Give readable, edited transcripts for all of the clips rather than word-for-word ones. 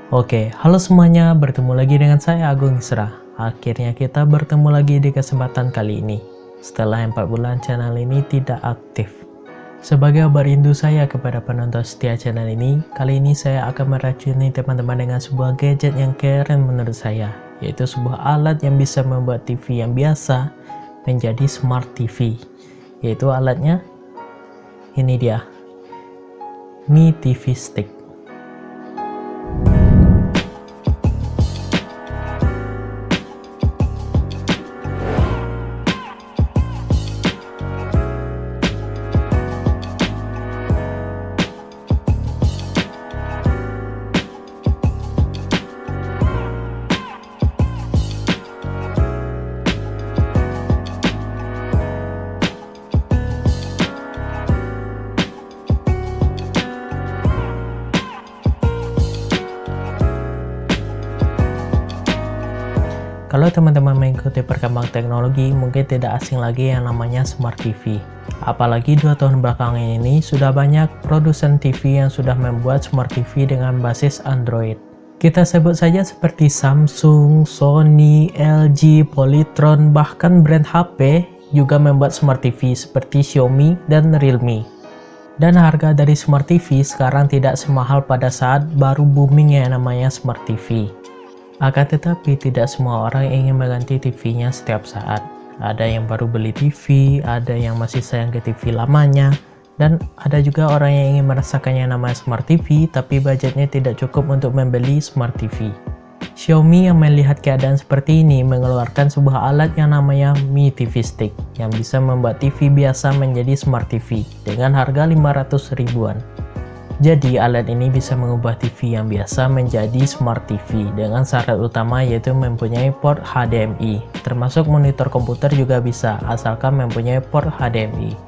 Oke, halo semuanya, bertemu lagi dengan saya Agung Isra. Akhirnya kita bertemu lagi di kesempatan kali ini. Setelah 4 bulan channel ini tidak aktif. Sebagai obat rindu saya kepada penonton setia channel ini, kali ini saya akan meracuni teman-teman dengan sebuah gadget yang keren menurut saya, yaitu sebuah alat yang bisa membuat TV yang biasa menjadi Smart TV. Yaitu alatnya, ini dia, Mi TV Stick. Kalau teman-teman mengikuti perkembangan teknologi, mungkin tidak asing lagi yang namanya Smart TV. Apalagi 2 tahun belakangan ini, sudah banyak produsen TV yang sudah membuat Smart TV dengan basis Android. Kita sebut saja seperti Samsung, Sony, LG, Polytron, bahkan brand HP juga membuat Smart TV seperti Xiaomi dan Realme. Dan harga dari Smart TV sekarang tidak semahal pada saat baru booming yang namanya Smart TV. Akan tetapi tidak semua orang ingin mengganti TV-nya setiap saat. Ada yang baru beli TV, ada yang masih sayang ke TV lamanya, dan ada juga orang yang ingin merasakan yang namanya Smart TV tapi budgetnya tidak cukup untuk membeli Smart TV. Xiaomi yang melihat keadaan seperti ini mengeluarkan sebuah alat yang namanya Mi TV Stick yang bisa membuat TV biasa menjadi Smart TV dengan harga 500 ribuan. Jadi alat ini bisa mengubah TV yang biasa menjadi Smart TV dengan syarat utama yaitu mempunyai port HDMI. Termasuk monitor komputer juga bisa asalkan mempunyai port HDMI.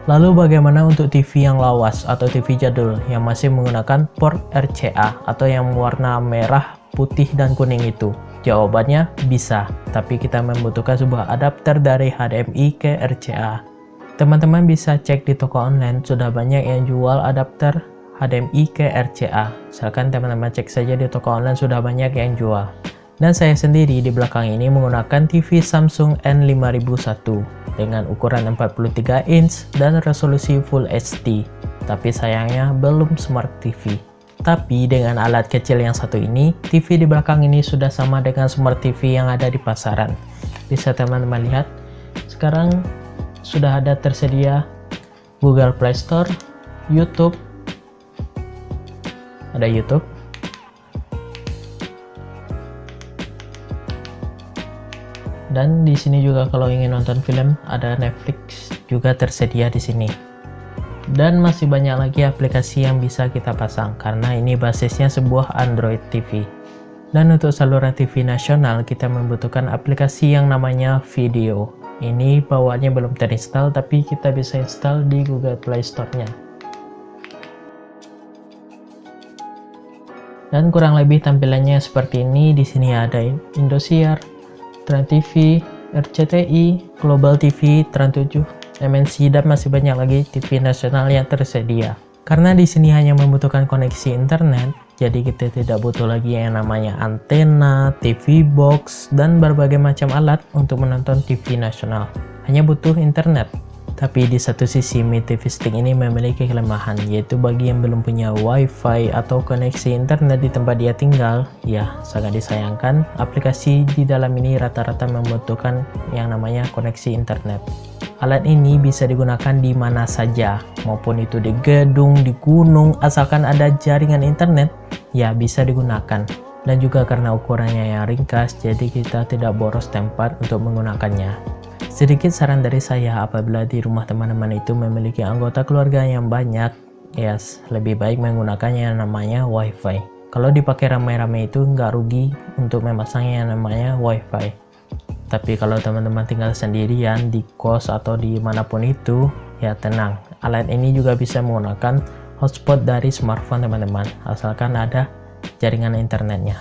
Lalu bagaimana untuk TV yang lawas atau TV jadul yang masih menggunakan port RCA atau yang warna merah, putih, dan kuning itu? Jawabannya bisa, tapi kita membutuhkan sebuah adapter dari HDMI ke RCA. Teman-teman bisa cek di toko online, sudah banyak yang jual adapter HDMI ke RCA. Misalkan teman-teman cek saja di toko online, sudah banyak yang jual. Dan saya sendiri di belakang ini menggunakan TV Samsung N5001 dengan ukuran 43 inch dan resolusi Full HD. Tapi sayangnya belum Smart TV. Tapi dengan alat kecil yang satu ini, TV di belakang ini sudah sama dengan Smart TV yang ada di pasaran. Bisa teman-teman lihat, sekarang sudah ada tersedia Google Play Store, YouTube, ada YouTube, dan di sini juga kalau ingin nonton film ada Netflix juga tersedia di sini. Dan masih banyak lagi aplikasi yang bisa kita pasang karena ini basisnya sebuah Android TV. Dan untuk saluran TV nasional kita membutuhkan aplikasi yang namanya Video. Ini bawaannya belum terinstall tapi kita bisa install di Google Play Store-nya. Dan kurang lebih tampilannya seperti ini. Di sini ada Indosiar, Trans TV, RCTI, Global TV, Trans 7, MNC, dan masih banyak lagi TV nasional yang tersedia. Karena di sini hanya membutuhkan koneksi internet, jadi kita tidak butuh lagi yang namanya antena, TV box, dan berbagai macam alat untuk menonton TV nasional. Hanya butuh internet. Tapi di satu sisi Mi TV Stick ini memiliki kelemahan, yaitu bagi yang belum punya WiFi atau koneksi internet di tempat dia tinggal, ya sangat disayangkan. Aplikasi di dalam ini rata-rata membutuhkan yang namanya koneksi internet. Alat ini bisa digunakan di mana saja, maupun itu di gedung, di gunung, asalkan ada jaringan internet, ya bisa digunakan. Dan juga karena ukurannya yang ringkas, jadi kita tidak boros tempat untuk menggunakannya. Sedikit saran dari saya, apabila di rumah teman-teman itu memiliki anggota keluarga yang banyak, ya lebih baik menggunakannya yang namanya WiFi. Kalau dipakai ramai-ramai itu nggak rugi untuk memasangnya yang namanya WiFi. Tapi kalau teman-teman tinggal sendirian di kos atau di manapun itu, ya tenang. Alat ini juga bisa menggunakan hotspot dari smartphone teman-teman, asalkan ada jaringan internetnya.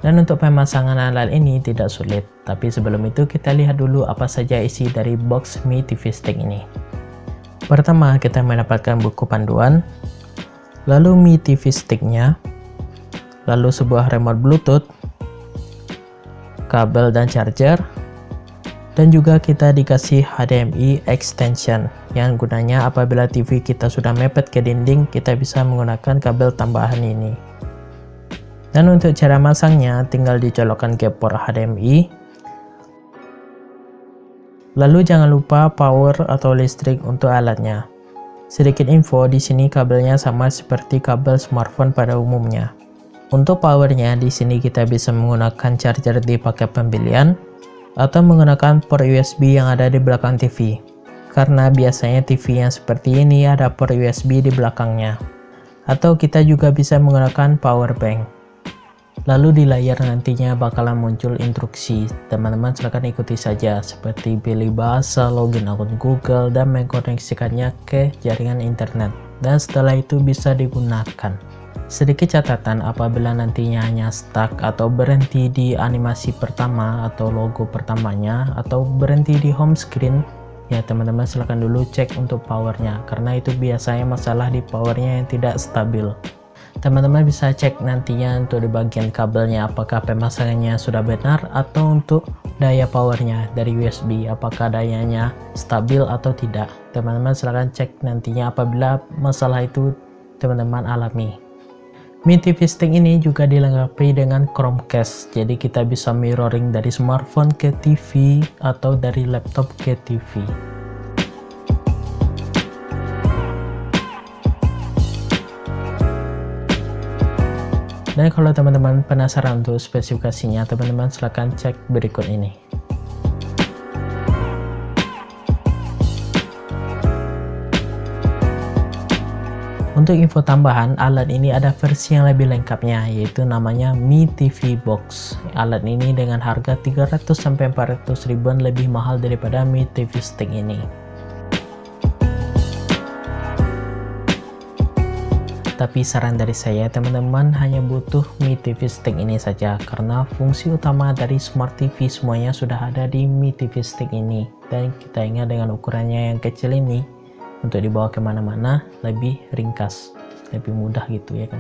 Dan untuk pemasangan alat ini tidak sulit, tapi sebelum itu kita lihat dulu apa saja isi dari box Mi TV Stick ini. Pertama, kita mendapatkan buku panduan, lalu Mi TV Stick-nya, lalu sebuah remote Bluetooth, kabel dan charger, dan juga kita dikasih HDMI extension yang gunanya apabila TV kita sudah mepet ke dinding, kita bisa menggunakan kabel tambahan ini. Dan untuk cara masangnya, tinggal dicolokkan ke port HDMI. Lalu jangan lupa power atau listrik untuk alatnya. Sedikit info, di sini kabelnya sama seperti kabel smartphone pada umumnya. Untuk powernya, di sini kita bisa menggunakan charger di paket pembelian atau menggunakan port USB yang ada di belakang TV. Karena biasanya TV yang seperti ini ada port USB di belakangnya. Atau kita juga bisa menggunakan power bank. Lalu di layar nantinya bakalan muncul instruksi. Teman-teman silahkan ikuti saja, seperti pilih bahasa, login akun Google, dan mengkoneksikannya ke jaringan internet. Dan setelah itu bisa digunakan. Sedikit catatan, apabila nantinya hanya stuck atau berhenti di animasi pertama atau logo pertamanya, atau berhenti di home screen, ya teman-teman silahkan dulu cek untuk powernya, karena itu biasanya masalah di powernya yang tidak stabil. Teman-teman bisa cek nantinya untuk di bagian kabelnya apakah pemasangannya sudah benar, atau untuk daya powernya dari USB apakah dayanya stabil atau tidak. Teman-teman silahkan cek nantinya apabila masalah itu teman-teman alami. Mi TV Stick ini juga dilengkapi dengan Chromecast, jadi kita bisa mirroring dari smartphone ke TV atau dari laptop ke TV. Dan kalau teman-teman penasaran untuk spesifikasinya, teman-teman silahkan cek berikut ini. Untuk info tambahan, alat ini ada versi yang lebih lengkapnya, yaitu namanya Mi TV Box. Alat ini dengan harga 300-400 ribuan lebih mahal daripada Mi TV Stick ini. Tapi saran dari saya, teman-teman hanya butuh Mi TV Stick ini saja, karena fungsi utama dari Smart TV semuanya sudah ada di Mi TV Stick ini. Dan kita ingat dengan ukurannya yang kecil ini, untuk dibawa kemana-mana lebih ringkas, lebih mudah gitu ya kan.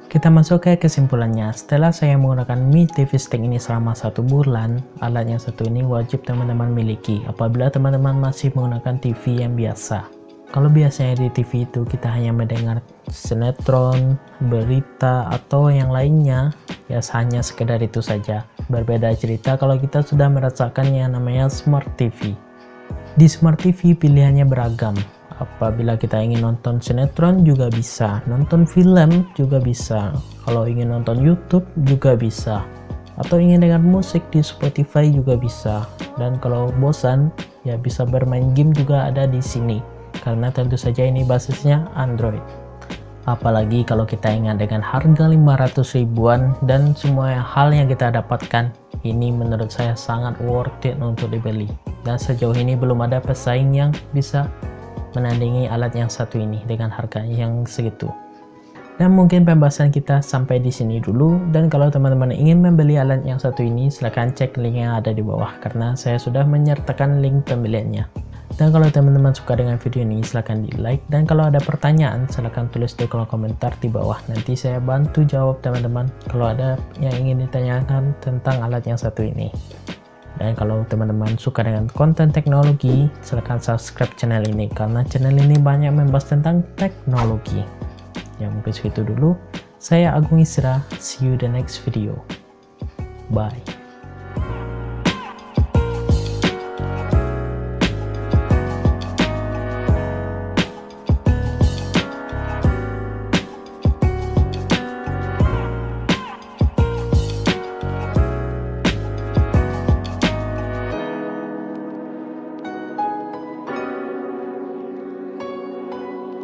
Kita masuk ke kesimpulannya. Setelah saya menggunakan Mi TV Stick ini selama 1 bulan, alat yang satu ini wajib teman-teman miliki apabila teman-teman masih menggunakan TV yang biasa. Kalau biasanya di TV itu kita hanya mendengar sinetron, berita, atau yang lainnya, ya hanya sekedar itu saja. Berbeda cerita kalau kita sudah merasakan yang namanya Smart TV. Di Smart TV pilihannya beragam. Apabila kita ingin nonton sinetron juga bisa, nonton film juga bisa, kalau ingin nonton YouTube juga bisa, atau ingin dengar musik di Spotify juga bisa. Dan kalau bosan, ya bisa bermain game juga ada di sini. Karena tentu saja ini basisnya Android. Apalagi kalau kita ingat dengan harga 500 ribuan dan semua hal yang kita dapatkan, ini menurut saya sangat worth it untuk dibeli. Dan sejauh ini belum ada pesaing yang bisa menandingi alat yang satu ini dengan harga yang segitu. Dan mungkin pembahasan kita sampai di sini dulu. Dan kalau teman-teman ingin membeli alat yang satu ini, silahkan cek link yang ada di bawah, karena saya sudah menyertakan link pembeliannya. Dan kalau teman-teman suka dengan video ini, silahkan di like. Dan kalau ada pertanyaan, silahkan tulis di kolom komentar di bawah. Nanti saya bantu jawab teman-teman kalau ada yang ingin ditanyakan tentang alat yang satu ini. Dan kalau teman-teman suka dengan konten teknologi, silahkan subscribe channel ini, karena channel ini banyak membahas tentang teknologi. Ya mungkin segitu dulu. Saya Agung Isra. See you the next video. Bye.